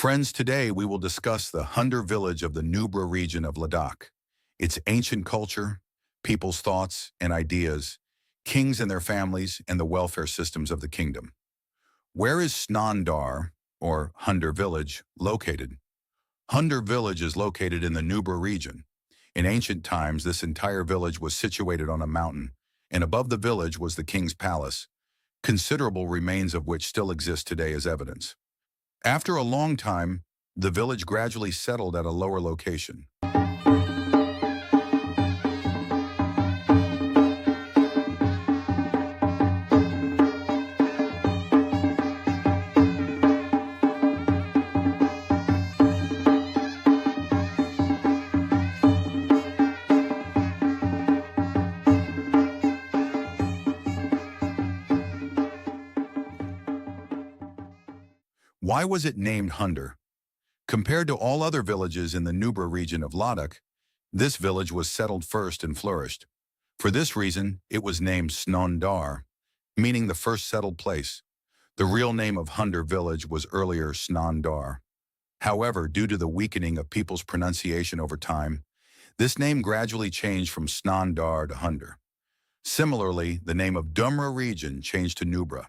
Friends, today we will discuss the Hunder village of the Nubra region of Ladakh, its ancient culture, people's thoughts and ideas, kings and their families, and the welfare systems of the kingdom. Where is Snandar, or Hunder village, located? Hunder village is located in the Nubra region. In ancient times, this entire village was situated on a mountain, and above the village was the king's palace, considerable remains of which still exist today as evidence. After a long time, the village gradually settled at a lower location. Why was it named Hunder? Compared to all other villages in the Nubra region of Ladakh, this village was settled first and flourished. For this reason, it was named Snondar, meaning the first settled place. The real name of Hunder village was earlier Snondar. However, due to the weakening of people's pronunciation over time, this name gradually changed from Snondar to Hunder. Similarly, the name of Dumra region changed to Nubra.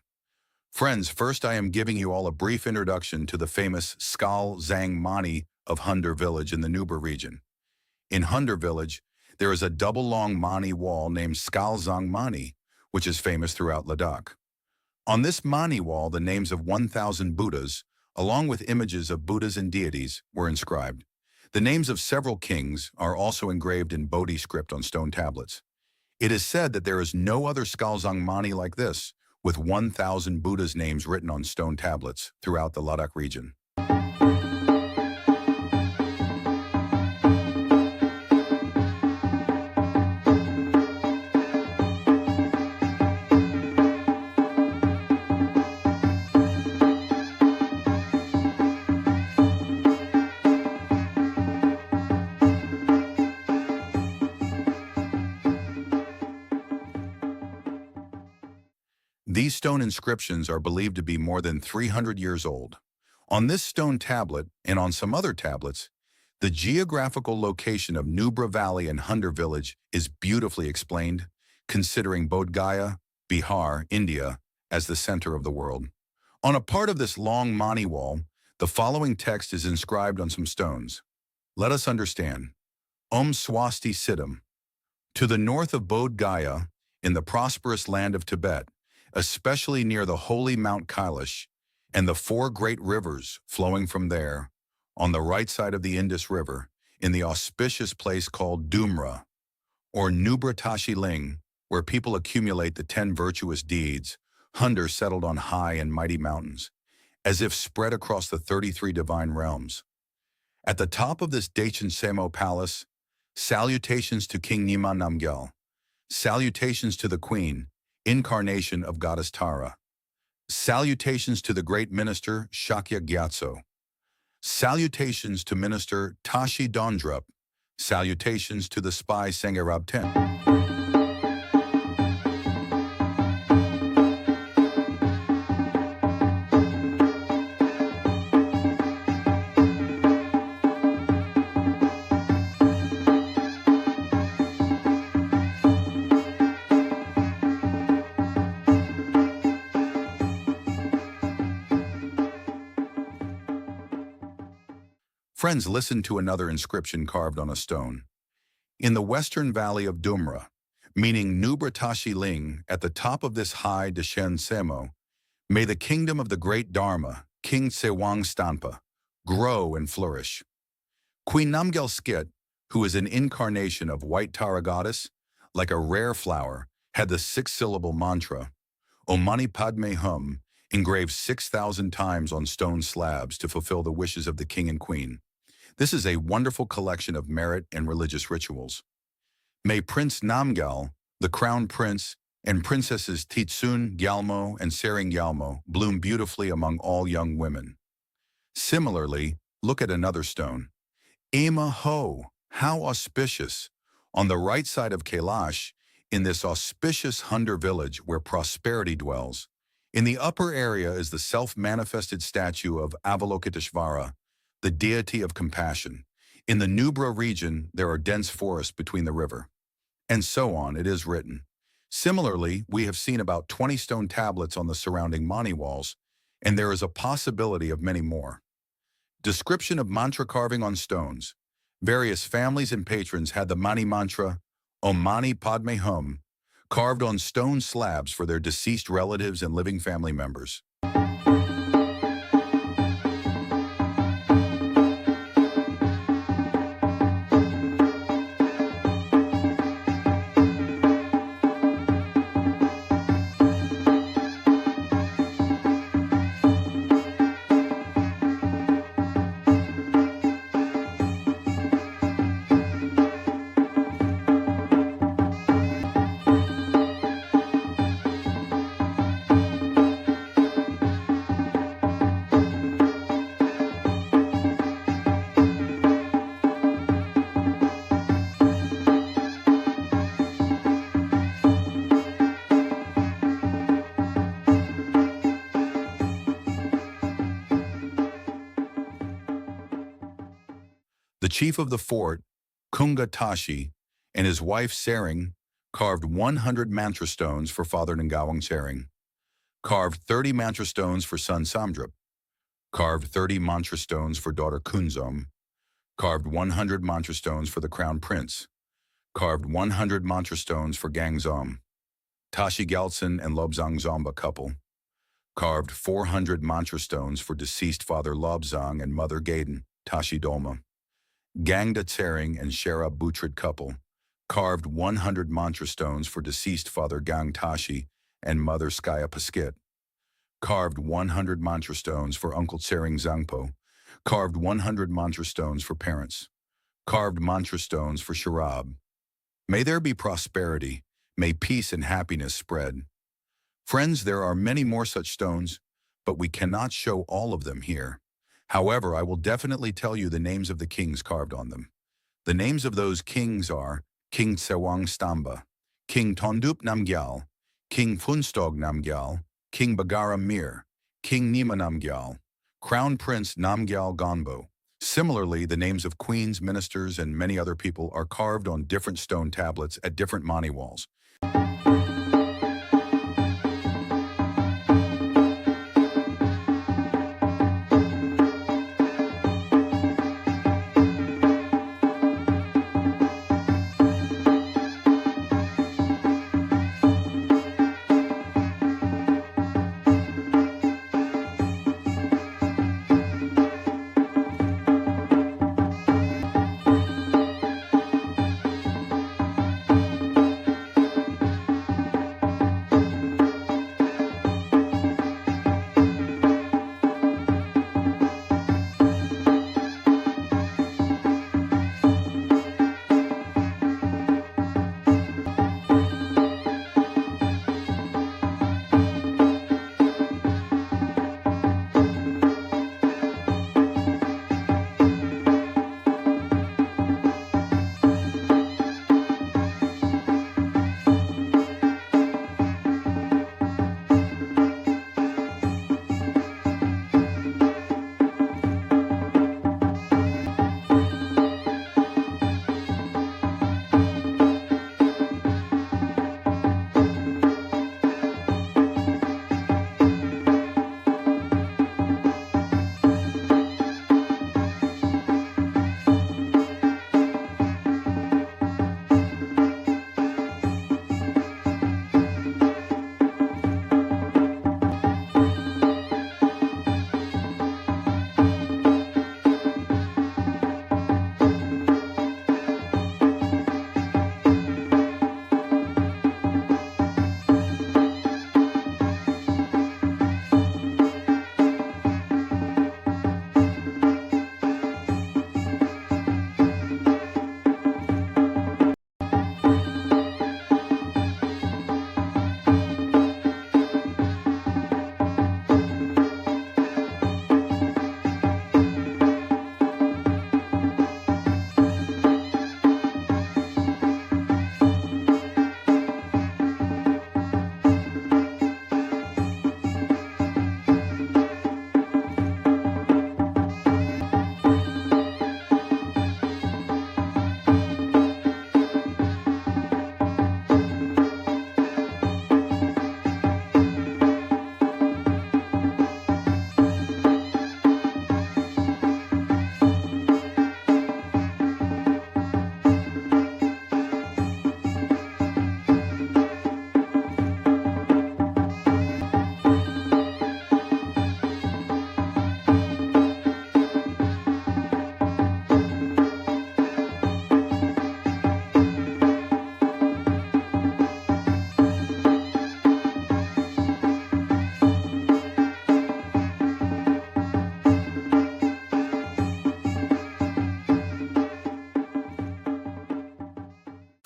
Friends, first I am giving you all a brief introduction to the famous Skalzang Mani of Hunder village in the Nubra region. In Hunder village, there is a double-long Mani wall named Skalzang Mani, which is famous throughout Ladakh. On this Mani wall, the names of 1,000 Buddhas, along with images of Buddhas and deities, were inscribed. The names of several kings are also engraved in Bodhi script on stone tablets. It is said that there is no other Skalzang Mani like this, with 1,000 Buddha's names written on stone tablets throughout the Ladakh region. These stone inscriptions are believed to be more than 300 years old. On this stone tablet, and on some other tablets, the geographical location of Nubra Valley and Hunder village is beautifully explained, considering Bodh Gaya, Bihar, India, as the center of the world. On a part of this long Mani wall, the following text is inscribed on some stones. Let us understand. Om Swasti Siddham. To the north of Bodh Gaya, in the prosperous land of Tibet, especially near the holy Mount Kailash and the four great rivers flowing from there, on the right side of the Indus River, in the auspicious place called Dumra, or Nubra Tashi Ling, where people accumulate the 10 virtuous deeds, Hunder settled on high and mighty mountains, as if spread across the 33 divine realms. At the top of this Dechen Tsemo palace, salutations to King Nima Namgyal, salutations to the Queen, incarnation of Goddess Tara. Salutations to the great minister Shakya Gyatso. Salutations to minister Tashi Dondrup. Salutations to the spy Sengarab Ten. Friends, listen to another inscription carved on a stone. In the western valley of Dumra, meaning Nubra Tashi Ling, at the top of this high Dechen Tsemo, may the kingdom of the great Dharma, King Tsewang Stampa, grow and flourish. Queen Namgyal Skit, who is an incarnation of white Tara goddess, like a rare flower, had the 6-syllable mantra, Om Mani Padme Hum, engraved 6,000 times on stone slabs to fulfill the wishes of the king and queen. This is a wonderful collection of merit and religious rituals. May Prince Namgyal, the crown prince, and princesses Titsun Gyalmo and Sering Gyalmo bloom beautifully among all young women. Similarly, look at another stone. Ema Ho, how auspicious! On the right side of Kailash, in this auspicious Hunder village where prosperity dwells. In the upper area is the self-manifested statue of Avalokiteshvara, the deity of compassion. In the Nubra region, there are dense forests between the river. And so on, it is written. Similarly, we have seen about 20 stone tablets on the surrounding Mani walls, and there is a possibility of many more. Description of mantra carving on stones. Various families and patrons had the Mani mantra, Om Mani Padme Hum, carved on stone slabs for their deceased relatives and living family members. The chief of the fort, Kunga Tashi, and his wife Sering carved 100 mantra stones for Father Ngawang Sering, carved 30 mantra stones for son Samdrup, carved 30 mantra stones for daughter Kunzom, carved 100 mantra stones for the crown prince, carved 100 mantra stones for Gangzom, Tashi Galtsen and Lobzang Zomba couple, carved 400 mantra stones for deceased Father Lobzang and Mother Gaden, Tashi Dolma. Gangda Tsering and Shera Butrid couple carved 100 mantra stones for deceased Father Gang Tashi and Mother Skaya Paskit, carved 100 mantra stones for Uncle Tsering Zangpo, carved 100 mantra stones for parents, carved mantra stones for Sharab. May there be prosperity, may peace and happiness spread. Friends, there are many more such stones, but we cannot show all of them here. However, I will definitely tell you the names of the kings carved on them. The names of those kings are King Tsewang Stamba, King Tondup Namgyal, King Funstog Namgyal, King Bagara Mir, King Nima Namgyal, Crown Prince Namgyal Gonbo. Similarly, the names of queens, ministers, and many other people are carved on different stone tablets at different Mani walls.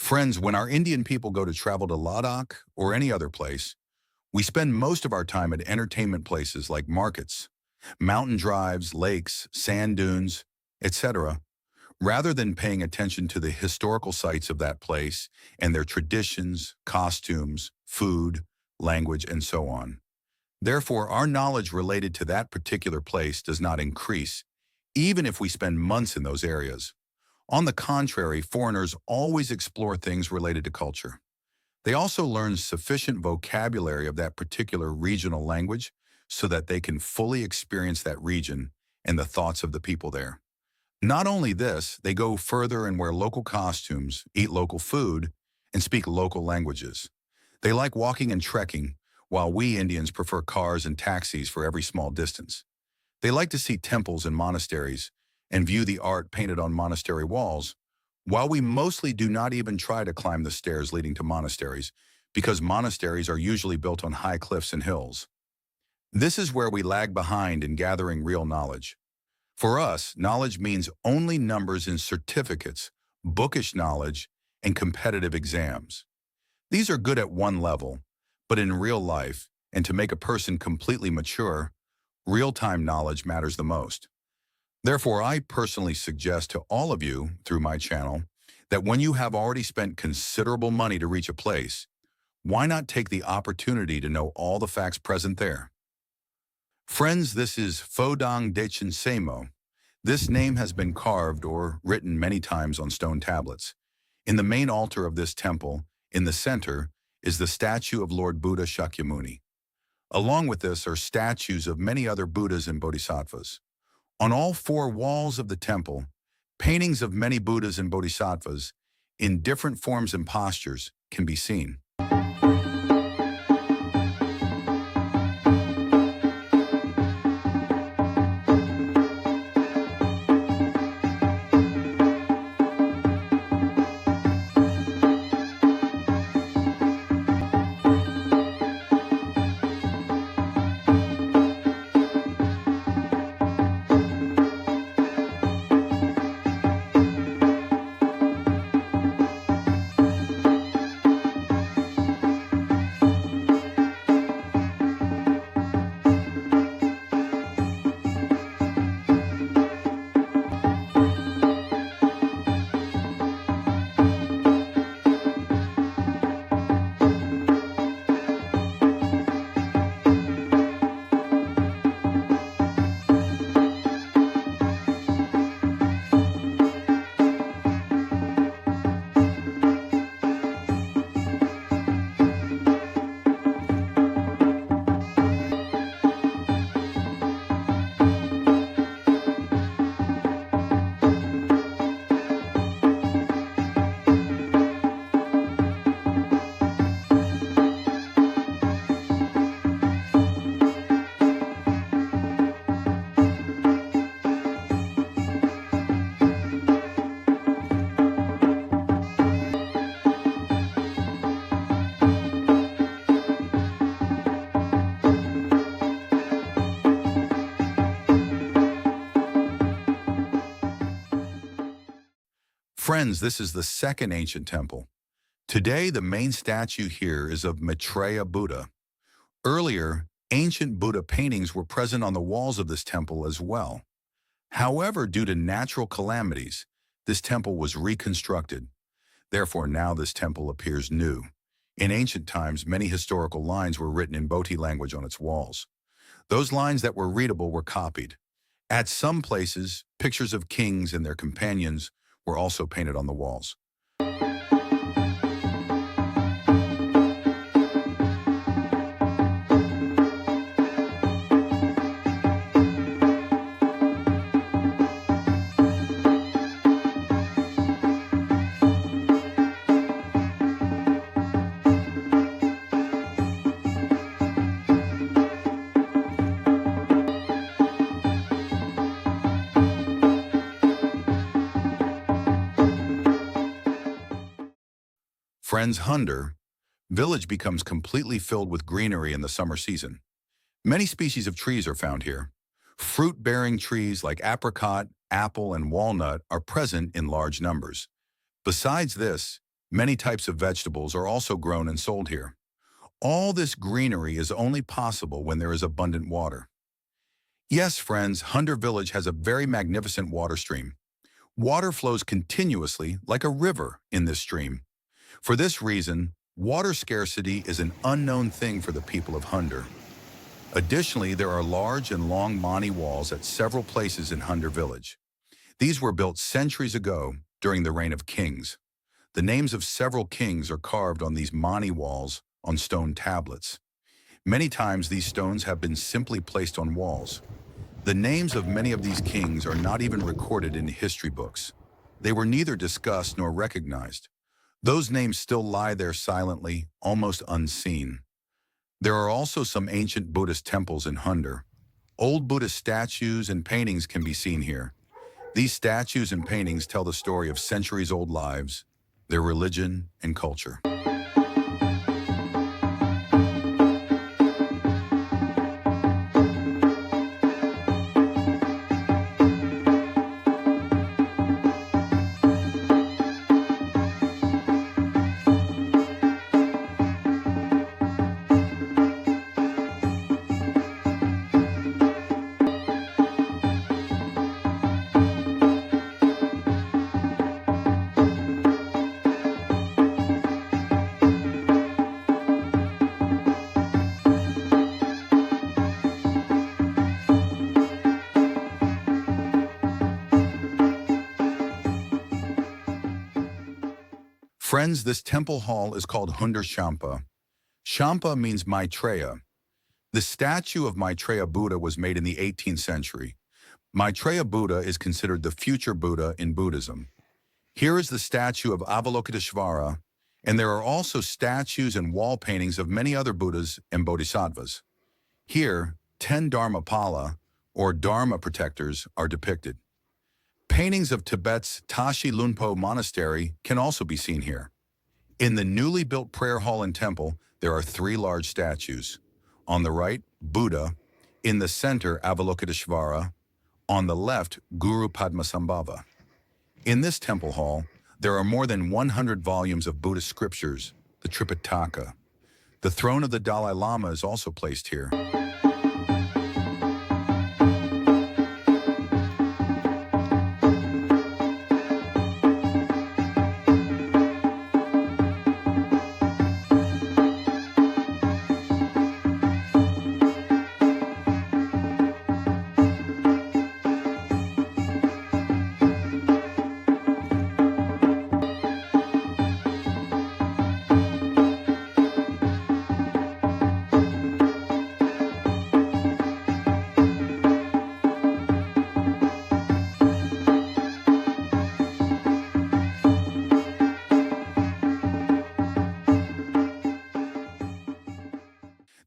Friends, when our Indian people go to travel to Ladakh or any other place, we spend most of our time at entertainment places like markets, mountain drives, lakes, sand dunes, etc., rather than paying attention to the historical sites of that place and their traditions, costumes, food, language, and so on. Therefore, our knowledge related to that particular place does not increase, even if we spend months in those areas. On the contrary, foreigners always explore things related to culture. They also learn sufficient vocabulary of that particular regional language so that they can fully experience that region and the thoughts of the people there. Not only this, they go further and wear local costumes, eat local food, and speak local languages. They like walking and trekking, while we Indians prefer cars and taxis for every small distance. They like to see temples and monasteries and view the art painted on monastery walls, while we mostly do not even try to climb the stairs leading to monasteries, because monasteries are usually built on high cliffs and hills. This is where we lag behind in gathering real knowledge. For us, knowledge means only numbers in certificates, bookish knowledge, and competitive exams. These are good at one level, but in real life, and to make a person completely mature, real-time knowledge matters the most. Therefore, I personally suggest to all of you, through my channel, that when you have already spent considerable money to reach a place, why not take the opportunity to know all the facts present there? Friends, this is Phodong Dechen Tsemo. This name has been carved or written many times on stone tablets. In the main altar of this temple, in the center, is the statue of Lord Buddha Shakyamuni. Along with this are statues of many other Buddhas and Bodhisattvas. On all four walls of the temple, paintings of many Buddhas and Bodhisattvas in different forms and postures can be seen. Friends, this is the second ancient temple. Today, the main statue here is of Maitreya Buddha. Earlier, ancient Buddha paintings were present on the walls of this temple as well. However, due to natural calamities, this temple was reconstructed. Therefore, now this temple appears new. In ancient times, many historical lines were written in Boti language on its walls. Those lines that were readable were copied. At some places, pictures of kings and their companions were also painted on the walls. Friends, Hunder village becomes completely filled with greenery in the summer season. Many species of trees are found here. Fruit-bearing trees like apricot, apple, and walnut are present in large numbers. Besides this, Many types of vegetables are also grown and sold here. All this greenery is only possible when there is abundant water. Yes, friends, Hunder village has a very magnificent water stream. Water flows continuously like a river in this stream. For this reason, water scarcity is an unknown thing for the people of Hunder. Additionally, there are large and long Mani walls at several places in Hunder village. These were built centuries ago during the reign of kings. The names of several kings are carved on these Mani walls on stone tablets. Many times these stones have been simply placed on walls. The names of many of these kings are not even recorded in history books. They were neither discussed nor recognized. Those names still lie there silently, almost unseen. There are also some ancient Buddhist temples in Hunder. Old Buddhist statues and paintings can be seen here. These statues and paintings tell the story of centuries-old lives, their religion and culture. Friends, this temple hall is called Hunder Champa. Champa means Maitreya. The statue of Maitreya Buddha was made in the 18th century. Maitreya Buddha is considered the future Buddha in Buddhism. Here is the statue of Avalokiteshvara, and there are also statues and wall paintings of many other Buddhas and Bodhisattvas. Here, 10 Dharmapala, or Dharma protectors, are depicted. Paintings of Tibet's Tashi Lunpo Monastery can also be seen here. In the newly built prayer hall and temple, there are 3 large statues. On the right, Buddha. In the center, Avalokiteshvara. On the left, Guru Padmasambhava. In this temple hall, there are more than 100 volumes of Buddhist scriptures, the Tripitaka. The throne of the Dalai Lama is also placed here.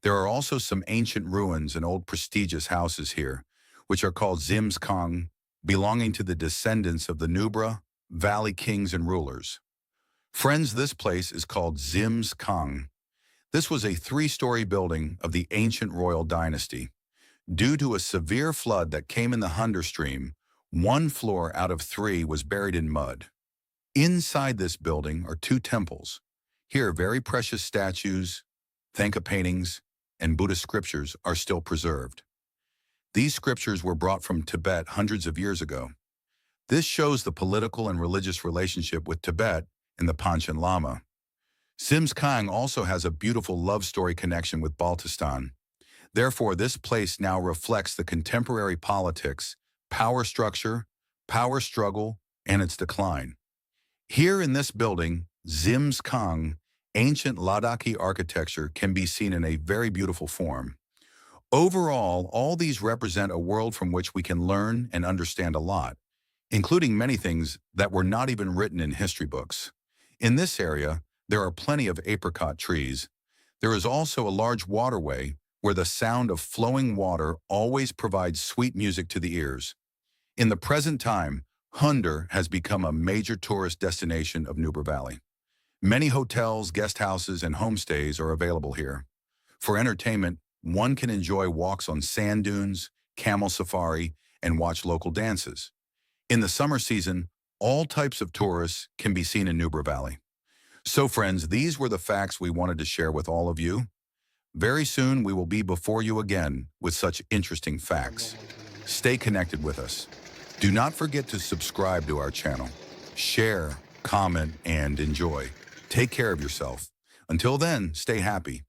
There are also some ancient ruins and old prestigious houses here, which are called Zimskhang, belonging to the descendants of the Nubra Valley kings and rulers. Friends, this place is called Zimskhang. This was a 3-story building of the ancient royal dynasty. Due to a severe flood that came in the Hunder stream, 1 floor out of 3 was buried in mud. Inside this building are 2 temples. Here, very precious statues, Thangka paintings, and Buddhist scriptures are still preserved. These scriptures were brought from Tibet hundreds of years ago. This shows the political and religious relationship with Tibet and the Panchen Lama. Zimskhang also has a beautiful love story connection with Baltistan. Therefore, this place now reflects the contemporary politics, power structure, power struggle, and its decline. Here in this building, Zimskhang, ancient Ladakhi architecture can be seen in a very beautiful form. Overall, all these represent a world from which we can learn and understand a lot, including many things that were not even written in history books. In this area, there are plenty of apricot trees. There is also a large waterway where the sound of flowing water always provides sweet music to the ears. In the present time, Hunder has become a major tourist destination of Nubra Valley. Many hotels, guest houses, and homestays are available here. For entertainment, one can enjoy walks on sand dunes, camel safari, and watch local dances. In the summer season, all types of tourists can be seen in Nubra Valley. So friends, these were the facts we wanted to share with all of you. Very soon we will be before you again with such interesting facts. Stay connected with us. Do not forget to subscribe to our channel. Share, comment, and enjoy. Take care of yourself. Until then, stay happy.